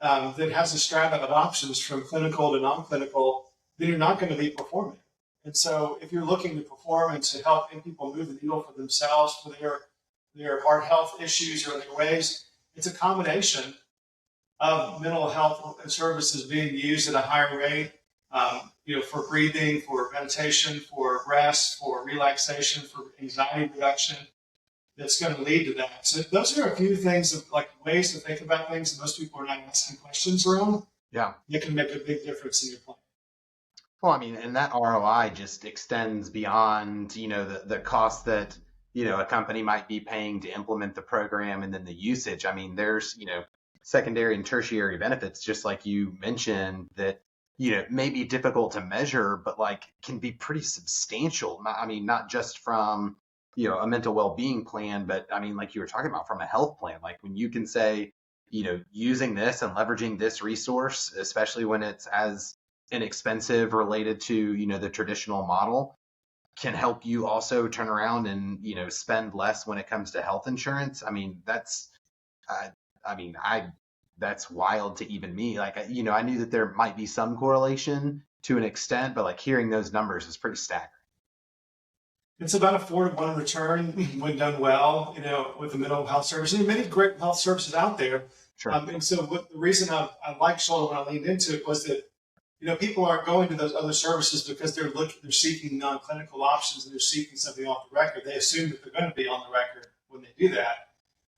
that has a strata of options from clinical to non-clinical, then you're not going to be performing. And so if you're looking to perform and to help people move the needle for themselves, for their heart health issues or their ways, it's a combination of mental health services being used at a higher rate, for breathing, for meditation, for rest, for relaxation, for anxiety reduction, that's going to lead to that. So those are a few things of like ways to think about things that most people are not asking questions around. Yeah. That can make a big difference in your plan. Well, I mean, and that ROI just extends beyond, the cost that, a company might be paying to implement the program and then the usage. I mean, there's, secondary and tertiary benefits, just like you mentioned, that, may be difficult to measure, but like can be pretty substantial. I mean, not just from, a mental well-being plan, but I mean, like you were talking about from a health plan, like when you can say, using this and leveraging this resource, especially when it's as inexpensive related to, the traditional model, can help you also turn around and, spend less when it comes to health insurance. I mean, that's wild to even me. Like, I knew that there might be some correlation to an extent, but like hearing those numbers is pretty staggering. It's about a 4-to-1 return when done well, with the mental health service. And many great health services out there. Sure. And so the reason I liked Sholder when I leaned into it was that, people aren't going to those other services because they're seeking non-clinical options and they're seeking something off the record. They assume that they're going to be on the record when they do that.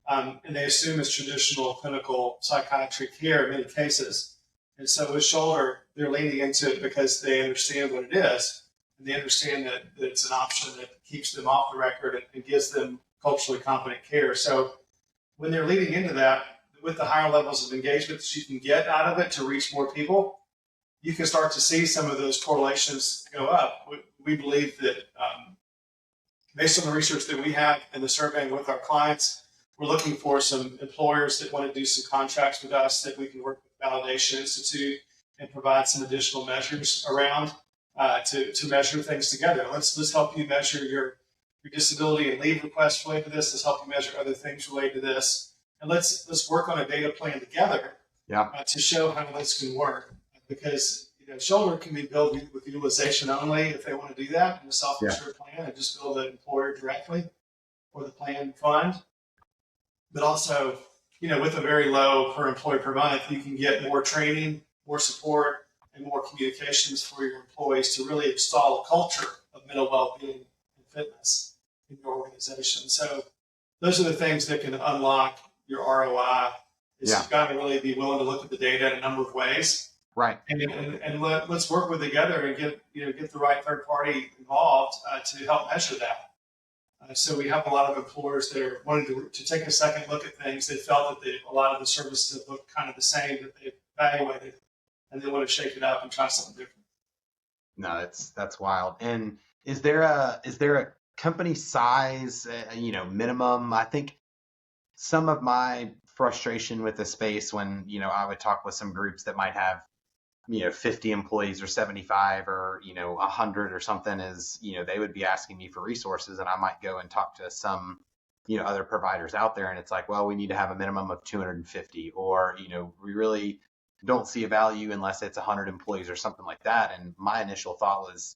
And they assume it's traditional clinical psychiatry care in many cases. And so with Sholder, they're leaning into it because they understand what it is. And they understand that it's an option that keeps them off the record and gives them culturally competent care. So when they're leading into that, with the higher levels of engagement that you can get out of it to reach more people, you can start to see some of those correlations go up. We believe that based on the research that we have and the surveying with our clients, we're looking for some employers that want to do some contracts with us that we can work with Validation Institute and provide some additional measures around to measure things together. Let's help you measure your disability and leave requests related to this. Let's help you measure other things related to this. And let's work on a data plan together to show how this can work. Because Sholder can be built with utilization only if they want to do that in a self-insured plan and just bill the employer directly or the plan fund. But also, with a very low per employee per month, you can get more training, more support, and more communications for your employees to really install a culture of mental well-being and fitness in your organization. So those are the things that can unlock your ROI. You've got to really be willing to look at the data in a number of ways. Right. And let's work with together and get the right third party involved to help measure that. So we have a lot of employers that are wanting to take a second look at things. They felt that a lot of the services have looked kind of the same that they evaluated, and they want to shake it up and try something different. No, that's wild. And is there a company size, minimum? I think some of my frustration with the space when, I would talk with some groups that might have, 50 employees or 75 or, 100 or something is, they would be asking me for resources and I might go and talk to some, other providers out there. And it's like, well, we need to have a minimum of 250 or, we really don't see a value unless it's 100 employees or something like that. And my initial thought was,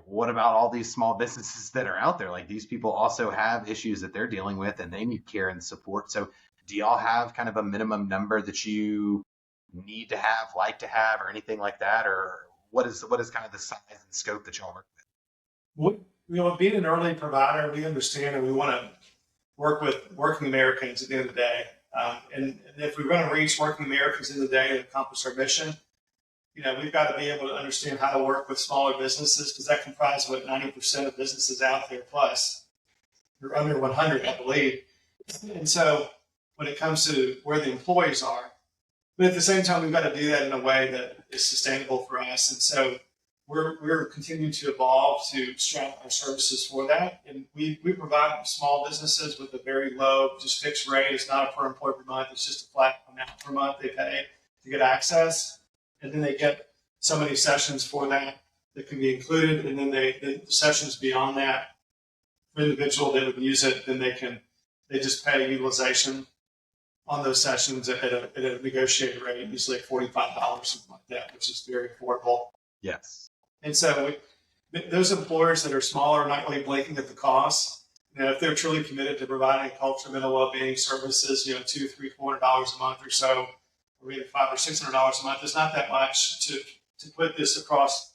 what about all these small businesses that are out there? Like these people also have issues that they're dealing with and they need care and support. So do y'all have kind of a minimum number that you need to have, like to have, or anything like that? Or what is kind of the size and scope that y'all work We, being an early provider, we understand and we want to work with working Americans at the end of the day. And if we're going to reach working Americans in the day and accomplish our mission, we've got to be able to understand how to work with smaller businesses because that comprises what 90% of businesses out there plus. They're under 100, I believe. And so when it comes to where the employees are, but at the same time, we've got to do that in a way that is sustainable for us. And so we're continuing to evolve to strengthen our services for that. And we provide small businesses with a very low, just fixed rate. It's not a per employee per month. It's just a flat amount per month they pay to get access. And then they get so many sessions for that can be included. And then the sessions beyond that, for individual that would use it, then they just pay utilization on those sessions at a negotiated rate, usually $45, something like that, which is very affordable. Yes. And so those employers that are smaller are not really blinking at the cost. If they're truly committed to providing culture, mental well-being services, $200, $300, $400 a month or so, or maybe $500 or $600 a month, it's not that much to put this across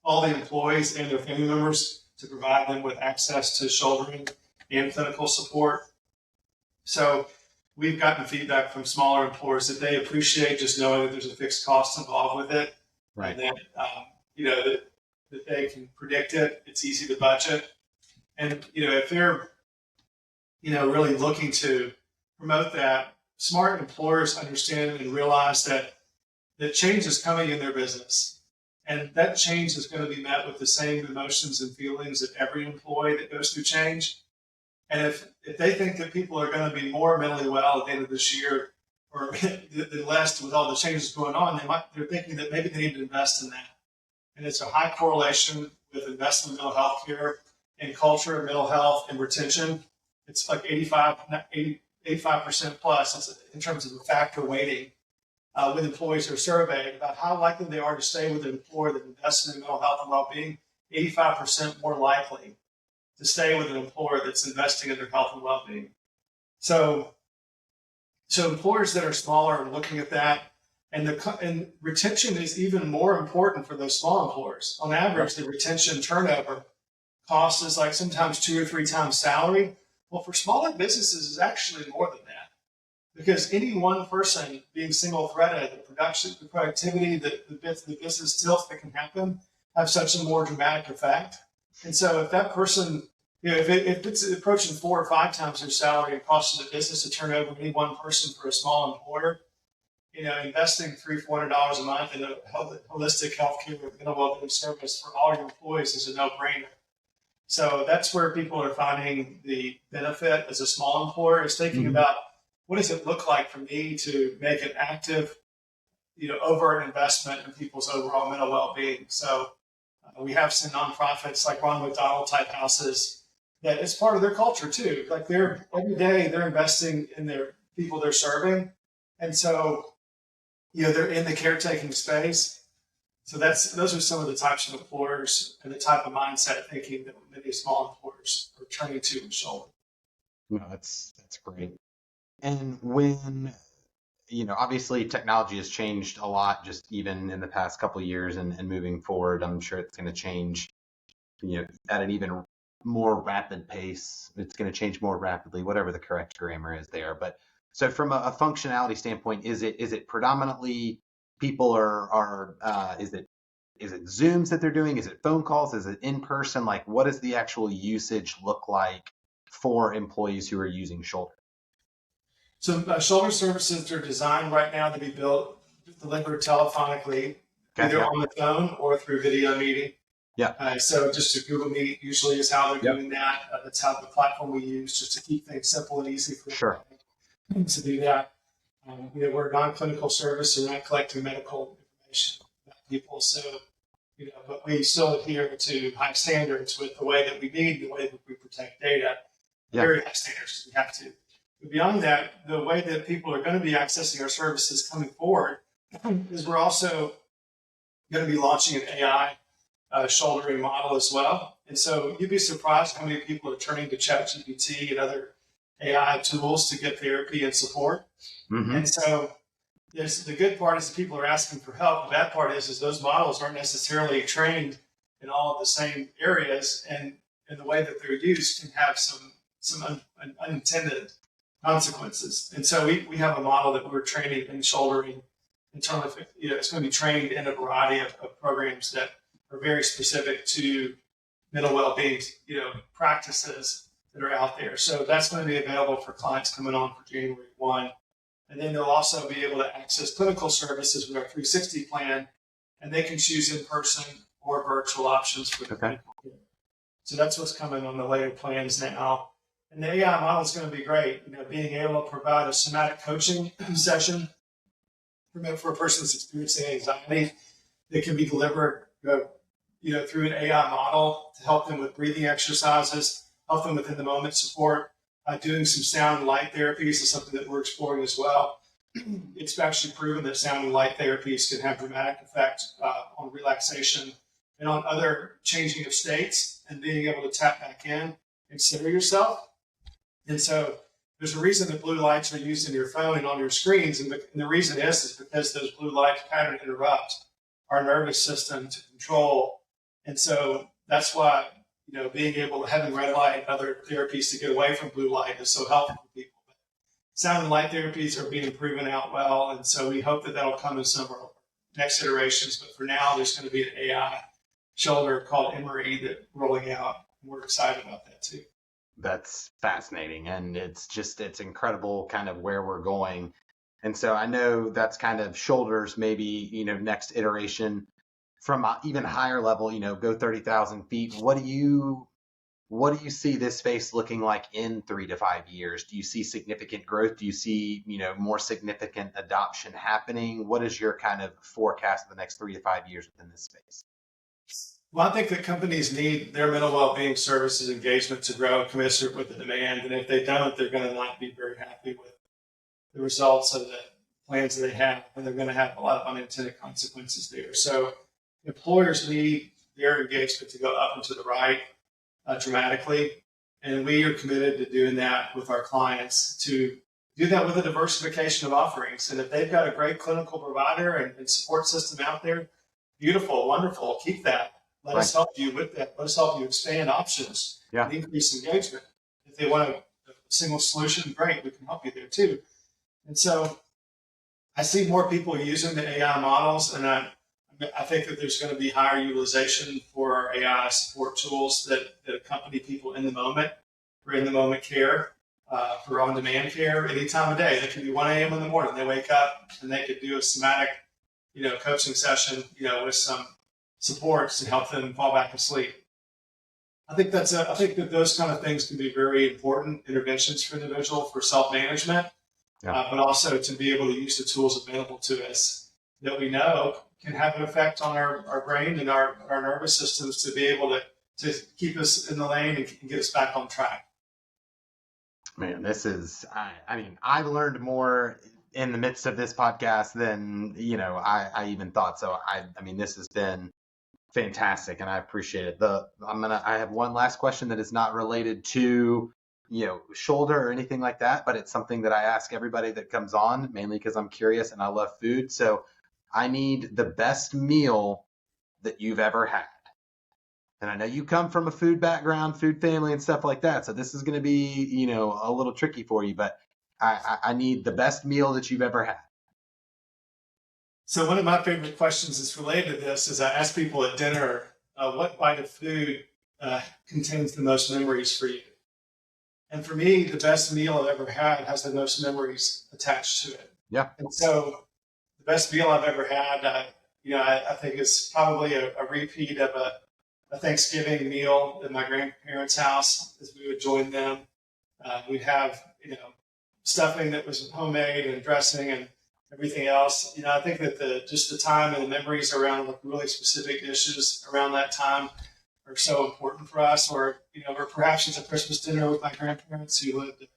all the employees and their family members to provide them with access to shouldering and clinical support. So we've gotten feedback from smaller employers that they appreciate just knowing that there's a fixed cost involved with it. Right. And that, that they can predict it. It's easy to budget. And, if they're, really looking to promote that, smart employers understand and realize that change is coming in their business. And that change is going to be met with the same emotions and feelings of every employee that goes through change. And if they think that people are going to be more mentally well at the end of this year or than less with all the changes going on, they're thinking that maybe they need to invest in that. And it's a high correlation with investment in mental health care and culture, mental health, and retention. It's like 85% plus in terms of the factor weighting with employees who are surveyed about how likely they are to stay with an employer that invests in their mental health and well-being. 85% more likely to stay with an employer that's investing in their health and well-being. So employers that are smaller are looking at that, and retention is even more important for those small employers. On average, the retention turnover cost is like sometimes 2 or 3 times salary. Well, for smaller businesses, it's actually more than that, because any one person being single-threaded, the productivity, the business tilt that can happen have such a more dramatic effect. And so if that person, if it's approaching 4 or 5 times their salary, it costs the business to turn over any one person for a small employer. Investing $300-$400 a month in a holistic healthcare mental well-being service for all your employees is a no-brainer. So that's where people are finding the benefit as a small employer, is thinking about what does it look like for me to make an active, overt investment in people's overall mental well-being. So we have some nonprofits like Ron McDonald type houses that it's part of their culture too. Like every day they're investing in their people they're serving. And so, they're in the caretaking space. So those are some of the types of employers and the type of mindset thinking that many small employers are turning to in Sholder. No, that's great. And when, obviously technology has changed a lot, just even in the past couple of years and moving forward, I'm sure it's going to change, at an even more rapid pace. It's going to change more rapidly, whatever the correct grammar is there. But so from a functionality standpoint, is it predominantly people is it Zooms that they're doing? Is it phone calls? Is it in person? Like, what does the actual usage look like for employees who are using Sholder? So Sholder services are designed right now to be delivered telephonically, either on the phone or through video meeting. Yeah. So just a Google Meet usually is how they're doing that. That's how the platform we use, just to keep things simple and easy for to do that. We're a non-clinical service, so we're not collecting medical information about people. So, but we still adhere to high standards with the way that we need, the way that we protect data. Very high standards, we have to. But beyond that, the way that people are going to be accessing our services coming forward is we're also going to be launching an AI shouldering model as well. And so you'd be surprised how many people are turning to ChatGPT and other AI tools to get therapy and support. Mm-hmm. And so the good part is that people are asking for help. The bad part is those models aren't necessarily trained in all of the same areas, and the way that they're used can have some unintended consequences. And so we have a model that we're training in shouldering internally. It's going to be trained in a variety of programs that are very specific to mental well-being, practices that are out there. So that's going to be available for clients coming on for January 1. And then they'll also be able to access clinical services with our 360 plan, and they can choose in-person or virtual options for the clinical care. So that's what's coming on the later plans now. And the AI model is going to be great. Being able to provide a somatic coaching session for a person that's experiencing anxiety that can be delivered, through an AI model to help them with breathing exercises, help them with in-the-moment support. Doing some sound and light therapies is something that we're exploring as well. It's actually proven that sound and light therapies can have dramatic effect on relaxation and on other changing of states and being able to tap back in and center yourself. And so there's a reason that blue lights are used in your phone and on your screens. And the reason is because those blue lights pattern interrupt our nervous system to control. And so that's why being able to having red light and other therapies to get away from blue light is so helpful for people. But sound and light therapies are being proven out well, and so we hope that that'll come in some of our next iterations. But for now, there's going to be an AI shoulder called Emory that rolling out. We're excited about that too. That's fascinating, and it's incredible kind of where we're going. And so I know that's kind of shoulders, maybe, next iteration. From even higher level, go 30,000 feet. What do you see this space looking like in 3 to 5 years? Do you see significant growth? Do you see, more significant adoption happening? What is your kind of forecast of the next 3 to 5 years within this space? Well, I think that companies need their mental well-being services engagement to grow commensurate with the demand. And if they don't, they're going to not be very happy with the results of the plans that they have, and they're going to have a lot of unintended consequences there. So employers need their engagement to go up and to the right dramatically. And we are committed to doing that with our clients, to do that with a diversification of offerings. And if they've got a great clinical provider and support system out there, beautiful, wonderful, keep that. Let us help you with that. Let us help you expand options and increase engagement. If they want a single solution, great, we can help you there too. And so I see more people using the AI models, and I think that there's going to be higher utilization for our AI support tools that accompany people in the moment, for in the moment care, for on-demand care any time of day. That could be 1 a.m. in the morning. They wake up and they could do a somatic, coaching session, with some supports to help them fall back asleep. I think that those kind of things can be very important interventions for the individual for self-management, but also to be able to use the tools available to us that we know can have an effect on our brain and our nervous systems to be able to keep us in the lane and get us back on track. Man, this is, I've learned more in the midst of this podcast than, I even thought. So this has been fantastic, and I appreciate it. I have one last question that is not related to, shoulder or anything like that, but it's something that I ask everybody that comes on, mainly because I'm curious and I love food. So I need the best meal that you've ever had. And I know you come from a food background, food family and stuff like that. So this is going to be, a little tricky for you, but I need the best meal that you've ever had. So one of my favorite questions that's related to this is I ask people at dinner, what bite of food contains the most memories for you? And for me, the best meal I've ever had has the most memories attached to it. Yeah. And so the best meal I've ever had, I think is probably a repeat of a Thanksgiving meal at my grandparents' house as we would join them. We'd have, stuffing that was homemade and dressing and everything else. I think that just the time and the memories around really specific dishes around that time are so important for us. Or perhaps it's a Christmas dinner with my grandparents who lived at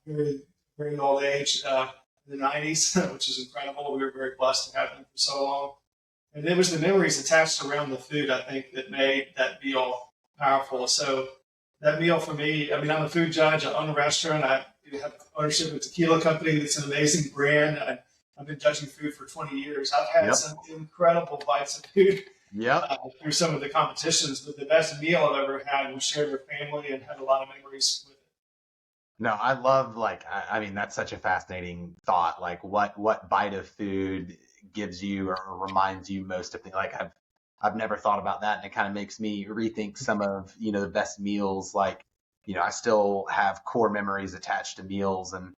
very, very old age in the 90s, which is incredible. We were very blessed to have them for so long. And it was the memories attached around the food, I think, that made that meal powerful. So that meal for me, I mean, I'm a food judge. I own a restaurant. I have ownership of a tequila company that's an amazing brand. I've been judging food for 20 years. I've had Yep. some incredible bites of food Yep. through some of the competitions, but the best meal I've ever had was shared with family and had a lot of memories with it. No, I love like I mean that's such a fascinating thought. Like what bite of food gives you or reminds you most of things. Like I've never thought about that, and it kind of makes me rethink some of the best meals. Like I still have core memories attached to meals, and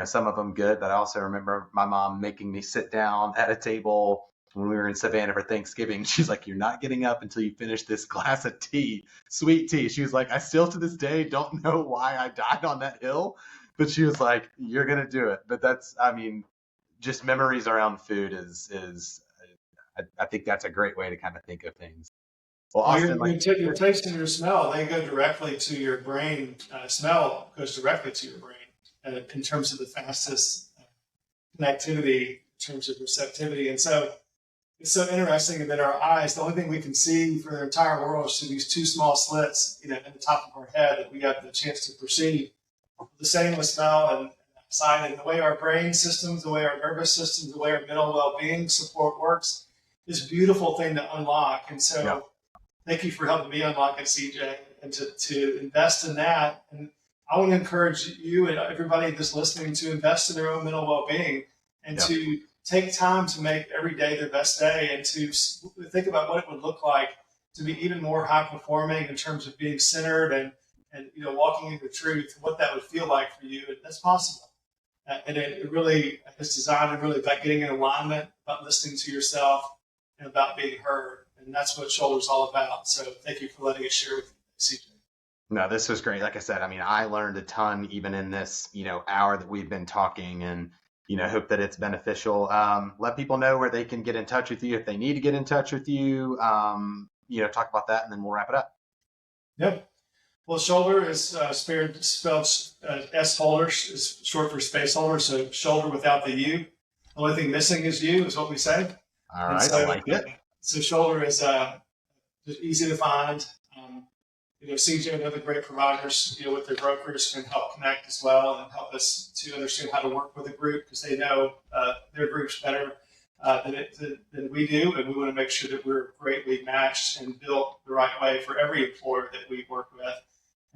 some of them good. But I also remember my mom making me sit down at a table when we were in Savannah for Thanksgiving. She's like, "You're not getting up until you finish this glass of tea, sweet tea." She was like, "I still to this day don't know why I died on that hill," but she was like, "You're gonna do it." But that's, I mean, just memories around food is I think that's a great way to kind of think of things. Well, Well, Austin, like, your taste and your smell, they go directly to your brain. Smell goes directly to your brain in terms of the fastest connectivity, in terms of receptivity. And so it's so interesting that our eyes, the only thing we can see for the entire world is through these two small slits, in the top of our head that we got the chance to perceive. The same with smell and sight, and the way our brain systems, the way our nervous systems, the way our mental well-being support works is a beautiful thing to unlock. And yeah, so thank you for helping me unlock it, CJ, and to invest in that. And I want to encourage you and everybody that's listening to invest in their own mental well-being and yeah, to take time to make every day their best day and to think about what it would look like to be even more high performing in terms of being centered and walking into truth, what that would feel like for you. And that's possible. And it really is designed really about getting in alignment, about listening to yourself, and about being heard. And that's what Shoulder's all about. So thank you for letting us share with you, CJ. no, this was great. Like I said, I mean, I learned a ton even in this hour that we've been talking, and hope that it's beneficial. Let people know where they can get in touch with you if they need to get in touch with you. Talk about that, and then we'll wrap it up. Yep. Well, Shoulder is spelled S holder is short for spaceholder. So shoulder without the U. The only thing missing is you, is what we say. All And right, I so, like it. so shoulder is just easy to find. CJ and other great providers, with their brokers can help connect as well and help us to understand how to work with a group because they know their groups better than we do. And we want to make sure that we're greatly matched and built the right way for every employer that we work with.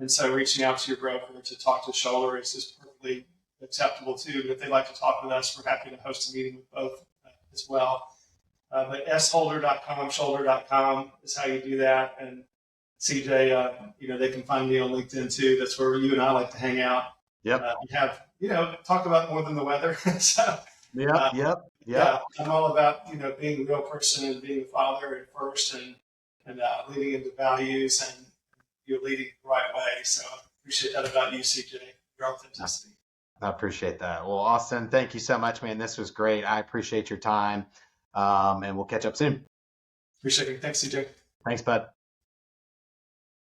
And so reaching out to your broker to talk to Shoulder is just perfectly acceptable too. But if they'd like to talk with us, we're happy to host a meeting with both as well. But sholder.com, shoulder.com is how you do that. And CJ, they can find me on LinkedIn too. That's where you and I like to hang out. Yep. We have, talk about more than the weather. So, Yep. Yep. yeah, Yep. I'm all about, being a real person and being a father at first and leading into values and you're leading the right way. So I appreciate that about you, CJ, your authenticity. I appreciate that. Well, Austin, thank you so much, man. This was great. I appreciate your time. And we'll catch up soon. Appreciate it. Thanks, CJ. Thanks, bud.